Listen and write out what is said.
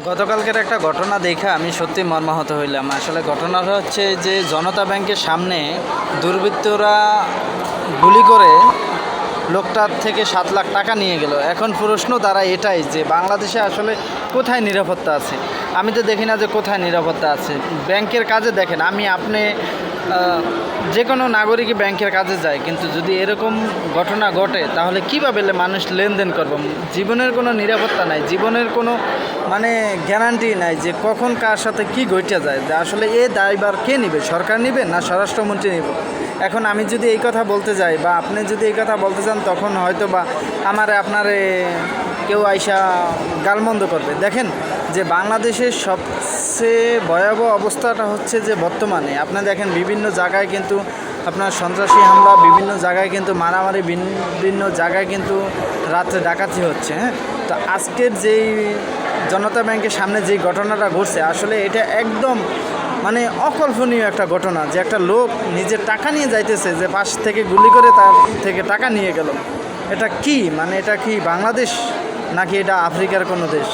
গতকালকের একটা ঘটনা দেখে আমি সত্যি মর্মাহত হইলাম। আসলে ঘটনাটা হচ্ছে যে জনতা ব্যাংকের সামনে দুর্বৃত্তরা গুলি করে লোকটার থেকে 7 লাখ টাকা নিয়ে গেল। এখন প্রশ্ন দাঁড়ায় এটাই যে বাংলাদেশে আসলে কোথায় নিরাপত্তা আছে? আমি তো দেখি না যে কোথায় নিরাপত্তা আছে। ব্যাংকের কাজে দেখেন, আপনি যে কোনো নাগরিকই ব্যাংকের কাজে যায়, কিন্তু যদি এরকম ঘটনা ঘটে তাহলে কীভাবে মানুষ লেনদেন করবে? জীবনের কোনো নিরাপত্তা নাই, জীবনের কোনো গ্যারান্টি নাই যে কখন কার সাথে কি ঘটে যায়। আসলে এ দায়ভার কে নেবে? সরকার নেবে না স্বরাষ্ট্রমন্ত্রী নেবে? এখন আমি যদি এই কথা বলতে যাই বা আপনি যদি এই কথা বলতে চান, তখন হয়তো বা আপনারে কেউ আইসা গালমন্দ করবে। দেখেন যে বাংলাদেশের সবচেয়ে ভয়াবহ অবস্থাটা হচ্ছে যে বর্তমানে আপনি দেখেন বিভিন্ন জায়গায় কিন্তু আপনার সন্ত্রাসী হামলা, বিভিন্ন জায়গায় কিন্তু মারামারি, বিভিন্ন জায়গায় কিন্তু রাত্রে ডাকাতি হচ্ছে। হ্যাঁ, তো আজকের যেই জনতা ব্যাংকের সামনে যেই ঘটনাটা ঘটছে, আসলে এটা একদম অকল্পনীয় একটা ঘটনা যে একটা লোক নিজের টাকা নিয়ে যাইতেছে, যে পাশ থেকে গুলি করে তার থেকে টাকা নিয়ে গেল। এটা কি এটা কি বাংলাদেশ নাকি এটা আফ্রিকার কোনো দেশ?